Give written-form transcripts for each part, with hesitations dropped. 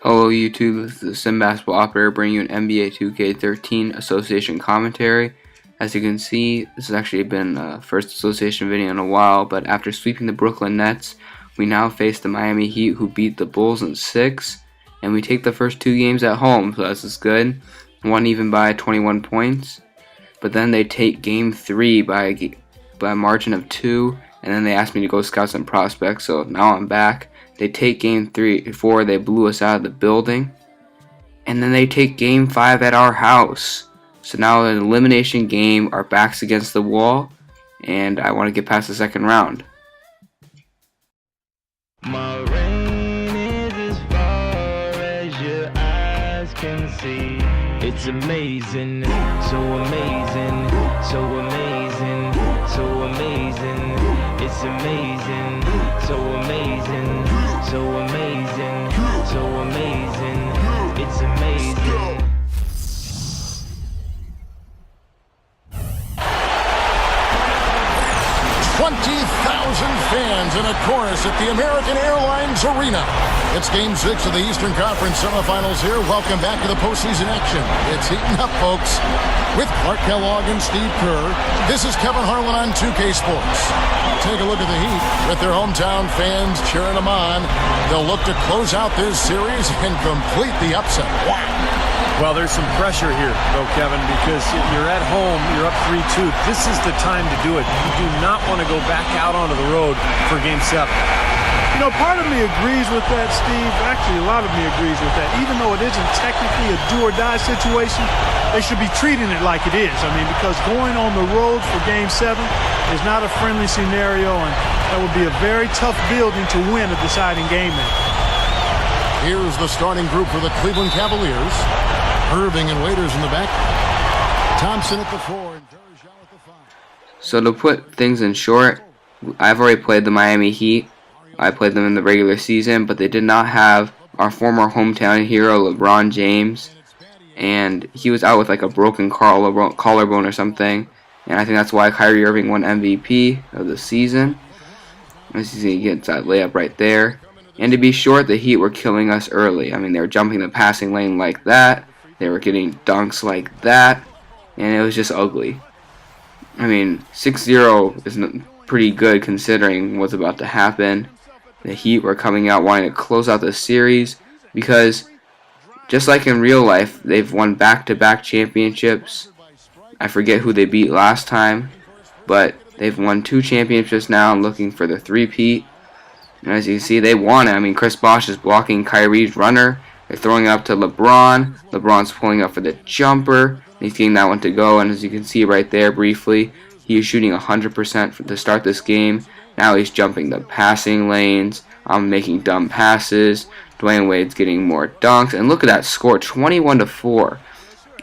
Hello YouTube, this is the Sim Basketball Operator bringing you an NBA 2K13 Association commentary. As you can see, this has actually been first association video in a while, but after sweeping the Brooklyn Nets, we now face the Miami Heat, who beat the Bulls in 6, and we take the first 2 games at home, so this is good. Won even by 21 points, but then they take game 3 by a margin of 2, and then they asked me to go scout some prospects, so now I'm back. They take game 4, they blew us out of the building. And then they take game 5 at our house. So now an elimination game, our backs against the wall, and I want to get past the second round. My rain is as far as your eyes can see. It's amazing, so amazing, so amazing, so amazing. It's amazing, so amazing, so amazing, so amazing. It's amazing. 20,000 fans in a chorus at the American Airlines Arena. It's Game 6 of the Eastern Conference semifinals here. Welcome back to the postseason action. It's heating up, folks. With Clark Kellogg and Steve Kerr, this is Kevin Harlan on 2K Sports. Take a look at the Heat with their hometown fans cheering them on. They'll look to close out this series and complete the upset. Wow. Well, there's some pressure here, though, Kevin, because you're at home, you're up 3-2. This is the time to do it. You do not want to go back out onto the road for Game 7. You know, part of me agrees with that, Steve. Actually, a lot of me agrees with that. Even though it isn't technically a do-or-die situation, they should be treating it like it is. I mean, because going on the road for Game 7 is not a friendly scenario, and that would be a very tough building to win a deciding game in. Here's the starting group for the Cleveland Cavaliers. Irving and Waiters in the back. Thompson at the 4 and Verjao at the 5. So to put things in short, I've already played the Miami Heat. I played them in the regular season, but they did not have our former hometown hero, LeBron James. And he was out with like a broken collarbone or something. And I think that's why Kyrie Irving won MVP of the season. As you see, he gets that layup right there. And to be short, the Heat were killing us early. I mean, they were jumping the passing lane like that. They were getting dunks like that. And it was just ugly. I mean, 6-0 is pretty good considering what's about to happen. The Heat were coming out wanting to close out the series because, just like in real life, they've won back-to-back championships. I forget who they beat last time, but they've won 2 championships now and looking for the three-peat. And as you can see, they won it. I mean, Chris Bosh is blocking Kyrie's runner. They're throwing it up to LeBron. LeBron's pulling up for the jumper. He's getting that one to go, and as you can see right there briefly, he is shooting 100% to start this game. Now he's jumping the passing lanes. I'm making dumb passes. Dwayne Wade's getting more dunks, and look at that score, 21-4.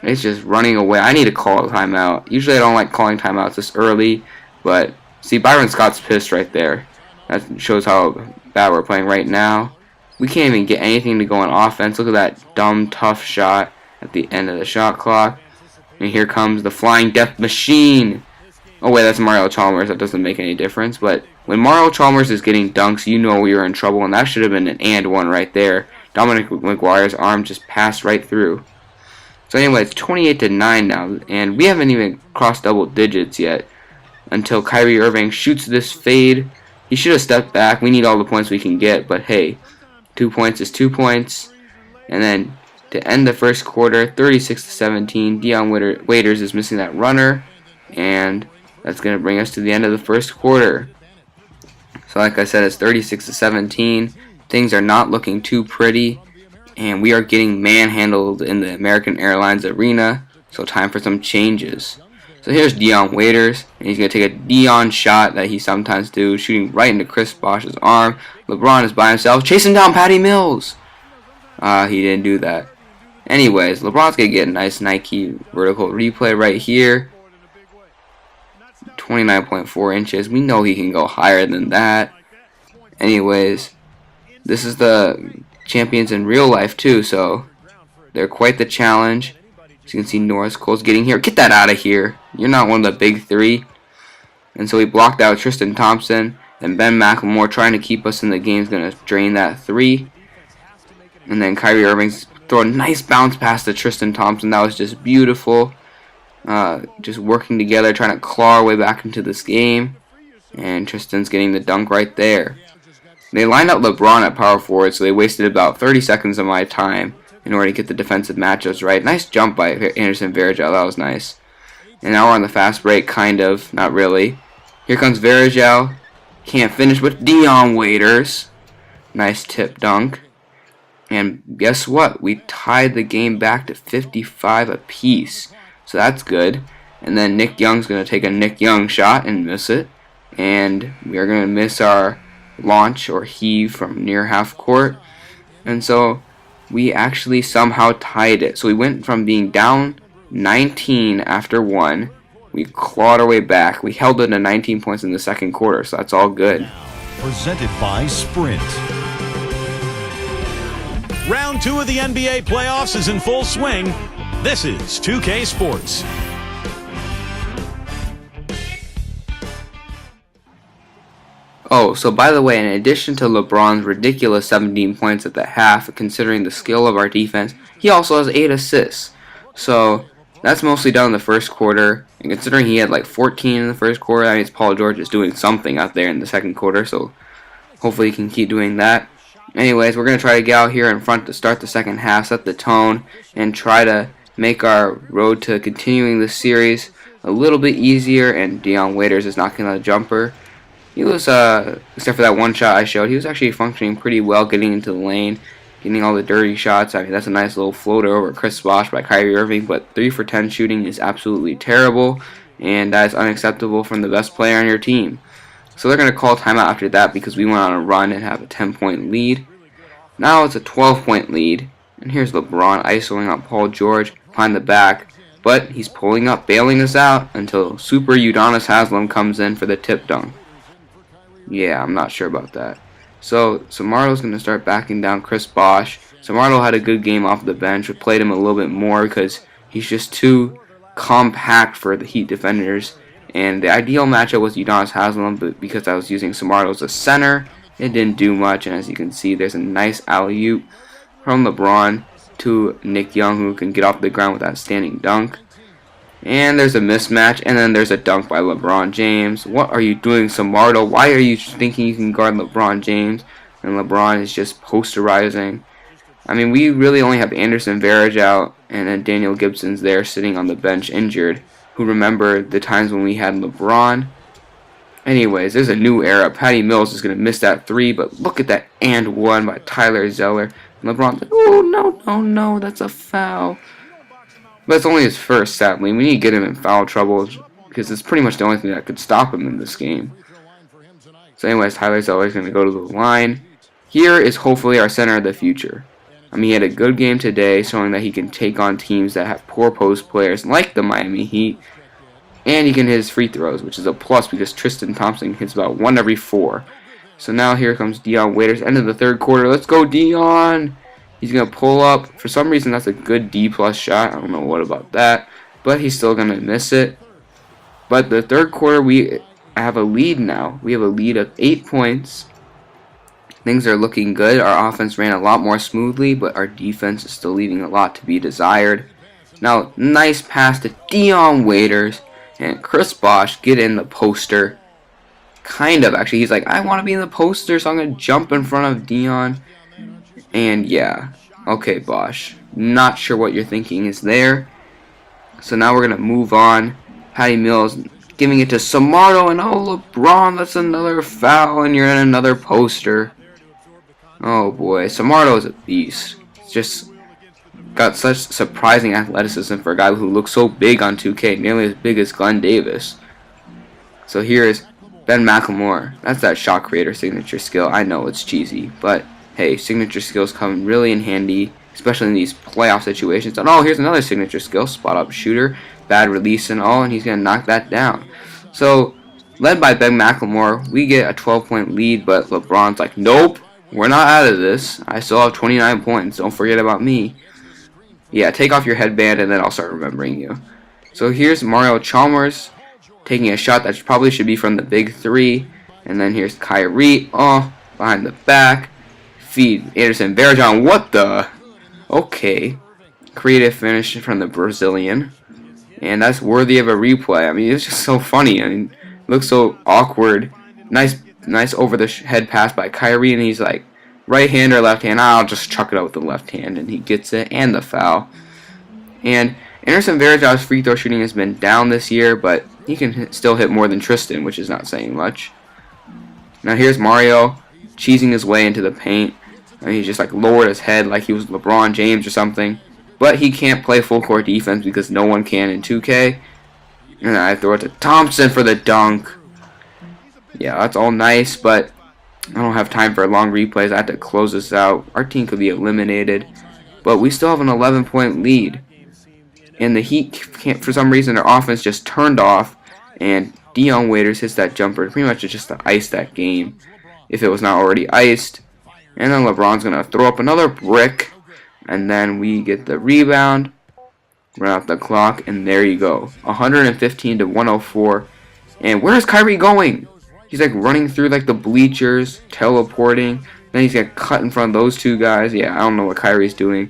It's just running away. I need to call a timeout. Usually I don't like calling timeouts this early, but see, Byron Scott's pissed right there. That shows how bad we're playing right now. We can't even get anything to go on offense. Look at that dumb, tough shot at the end of the shot clock. And here comes the flying death machine. Oh wait, that's Mario Chalmers. That doesn't make any difference. But when Mario Chalmers is getting dunks, you know we were in trouble. And that should have been an and one right there. Dominic McGuire's arm just passed right through. So anyway, it's 28-9 now. And we haven't even crossed double digits yet. Until Kyrie Irving shoots this fade. He should have stepped back. We need all the points we can get. But hey, 2 points is 2 points. And then to end the first quarter, 36-17, Dion Waiters is missing that runner. And that's going to bring us to the end of the first quarter. So like I said, it's 36-17. Things are not looking too pretty. And we are getting manhandled in the American Airlines Arena. So time for some changes. So here's Dion Waiters, and he's going to take a Dion shot that he sometimes do, shooting right into Chris Bosh's arm. LeBron is by himself, chasing down Patty Mills. He didn't do that. Anyways, LeBron's going to get a nice Nike vertical replay right here. 29.4 inches. We know he can go higher than that. Anyways, this is the champions in real life too, so they're quite the challenge. As you can see, Norris Cole's getting here. Get that out of here. You're not one of the big 3. And so he blocked out Tristan Thompson. And Ben McLemore, trying to keep us in the game, is going to drain that 3. And then Kyrie Irving's throwing a nice bounce pass to Tristan Thompson. That was just beautiful. Just working together, trying to claw our way back into this game. And Tristan's getting the dunk right there. They lined up LeBron at power forward, so they wasted about 30 seconds of my time in order to get the defensive matchups right. Nice jump by Anderson Varejao. That was nice. And now we're on the fast break, kind of. Not really. Here comes Varejao. Can't finish with Dion Waiters. Nice tip dunk. And guess what? We tied the game back to 55 apiece. So that's good. And then Nick Young's going to take a Nick Young shot and miss it. And we are going to miss our launch or heave from near half court. And so we actually somehow tied it. So we went from being down 19 after 1. We clawed our way back. We held it to 19 points in the second quarter, so that's all good. Presented by Sprint. Round 2 of the NBA playoffs is in full swing. This is 2K Sports. Oh, so by the way, in addition to LeBron's ridiculous 17 points at the half, considering the skill of our defense, he also has 8 assists. So that's mostly done in the first quarter, and considering he had like 14 in the first quarter, that means Paul George is doing something out there in the second quarter, so hopefully he can keep doing that. Anyways, we're going to try to get out here in front to start the second half, set the tone, and try to make our road to continuing the series a little bit easier, and Dion Waiters is knocking a jumper. He was, except for that one shot I showed, he was actually functioning pretty well, getting into the lane, getting all the dirty shots. I mean, that's a nice little floater over Chris Bosh by Kyrie Irving, but 3 for 10 shooting is absolutely terrible, and that is unacceptable from the best player on your team. So they're going to call timeout after that because we went on a run and have a 10-point lead. Now it's a 12-point lead, and here's LeBron isoing on Paul George behind the back, but he's pulling up, bailing us out until Super Udonis Haslem comes in for the tip dunk. Yeah, I'm not sure about that. So Samardo's going to start backing down Chris Bosh. Samardo had a good game off the bench. We played him a little bit more because he's just too compact for the Heat defenders. And the ideal matchup was Udonis Haslem, but because I was using Samardo as a center, it didn't do much. And as you can see, there's a nice alley-oop from LeBron to Nick Young, who can get off the ground with that standing dunk. And there's a mismatch, and then there's a dunk by LeBron James. What are you doing, Samardo? Why are you thinking you can guard LeBron James? And LeBron is just posterizing. I mean, we really only have Anderson Varejao and then Daniel Gibson's there sitting on the bench injured, who remember the times when we had LeBron. Anyways, there's a new era. Patty Mills is going to miss that 3, but look at that and 1 by Tyler Zeller. And LeBron's like, oh, no, that's a foul. But it's only his first, sadly. We need to get him in foul trouble because it's pretty much the only thing that could stop him in this game. So anyways, Tyler Zeller is going to go to the line. Here is hopefully our center of the future. I mean, he had a good game today, showing that he can take on teams that have poor post players like the Miami Heat. And he can hit his free throws, which is a plus because Tristan Thompson hits about 1 every 4. So now here comes Dion Waiters, end of the third quarter. Let's go, Dion! He's going to pull up. For some reason, that's a good D-plus shot. I don't know what about that. But he's still going to miss it. But the third quarter, we have a lead now. We have a lead of 8 points. Things are looking good. Our offense ran a lot more smoothly, but our defense is still leaving a lot to be desired. Now, nice pass to Dion Waiters. And Chris Bosh get in the poster. Kind of, actually. He's like, I want to be in the poster, so I'm going to jump in front of Dion. And yeah, okay, Bosh. Not sure what you're thinking is there. So now we're going to move on. Patty Mills giving it to Samardo, and oh, LeBron, that's another foul, and you're in another poster. Oh boy, Samardo is a beast. It's just got such surprising athleticism for a guy who looks so big on 2K, nearly as big as Glenn Davis. So here is Ben McLemore. That's that shot creator signature skill. I know it's cheesy, but hey, signature skills come really in handy, especially in these playoff situations. And oh, here's another signature skill, spot up shooter, bad release and all, and he's going to knock that down. So, led by Ben McLemore, we get a 12-point lead, but LeBron's like, nope, we're not out of this. I still have 29 points. Don't forget about me. Yeah, take off your headband and then I'll start remembering you. So here's Mario Chalmers taking a shot that probably should be from the big 3. And then here's Kyrie, behind the back. feed. Anderson Varejão, what the? Okay. Creative finish from the Brazilian. And that's worthy of a replay. I mean, it's just so funny. I mean, it looks so awkward. Nice over the head pass by Kyrie, and he's like, right hand or left hand? I'll just chuck it out with the left hand, and he gets it, and the foul. And Anderson Varejão's free throw shooting has been down this year, but he can still hit more than Tristan, which is not saying much. Now here's Mario cheesing his way into the paint. And he just like lowered his head like he was LeBron James or something. But he can't play full court defense because no one can in 2K. And I throw it to Thompson for the dunk. Yeah, that's all nice, but I don't have time for long replays. I have to close this out. Our team could be eliminated, but we still have an 11-point lead. And the Heat can't, for some reason, their offense just turned off, and Dion Waiters hits that jumper pretty much just to ice that game, if it was not already iced. And then LeBron's gonna throw up another brick. And then we get the rebound, run out the clock, and there you go. 115 to 104. And where's Kyrie going? He's like running through like the bleachers, teleporting. Then he's got cut in front of those two guys. Yeah, I don't know what Kyrie's doing.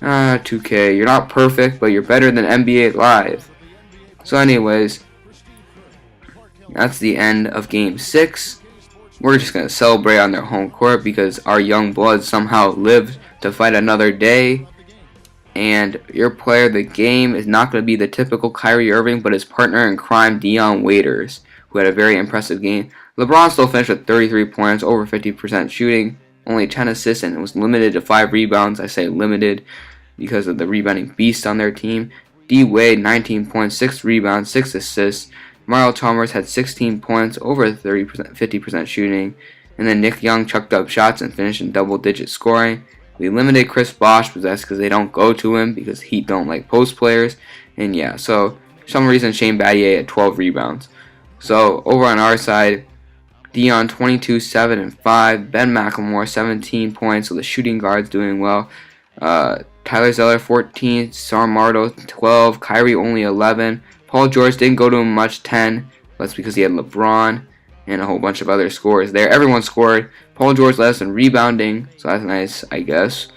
2K, you're not perfect, but you're better than NBA Live. So anyways, that's the end of Game 6. We're just going to celebrate on their home court because our young blood somehow lived to fight another day. And your player of the game is not going to be the typical Kyrie Irving, but his partner in crime, Dion Waiters, who had a very impressive game. LeBron still finished with 33 points, over 50% shooting, only 10 assists, and was limited to 5 rebounds. I say limited because of the rebounding beast on their team. D Wade, 19 points, 6 rebounds, 6 assists. Mario Chalmers had 16 points, over 30%, 50% shooting. And then Nick Young chucked up shots and finished in double-digit scoring. We eliminated Chris Bosh, but that's because they don't go to him because Heat don't like post players. And yeah, so for some reason Shane Battier had 12 rebounds. So over on our side, Dion 22, 7, and 5. Ben McLemore 17 points, so the shooting guard's doing well. Tyler Zeller 14, Sarmardo 12, Kyrie only 11. Paul George didn't go to him much, 10. That's because he had LeBron and a whole bunch of other scores there. Everyone scored. Paul George led us in rebounding, so that's nice, I guess.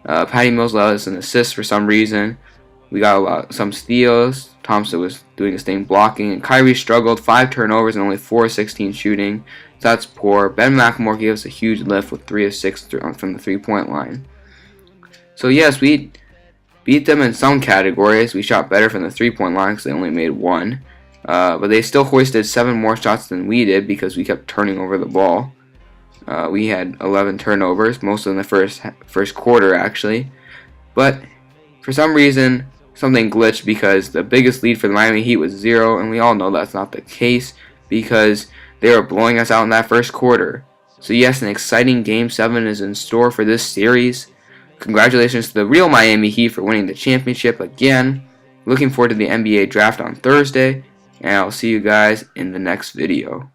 Patty Mills led us in assists for some reason. We got some steals. Thompson was doing his thing blocking. And Kyrie struggled, 5 turnovers and only 4 of 16 shooting. So that's poor. Ben McLemore gave us a huge lift with 3 of 6 from the three-point line. So yes, we beat them in some categories. We shot better from the three-point line because they only made 1. But they still hoisted 7 more shots than we did because we kept turning over the ball. We had 11 turnovers, most in the first quarter actually. But for some reason, something glitched because the biggest lead for the Miami Heat was 0, and we all know that's not the case because they were blowing us out in that first quarter. So yes, an exciting Game 7 is in store for this series. Congratulations to the real Miami Heat for winning the championship again. Looking forward to the NBA draft on Thursday, and I'll see you guys in the next video.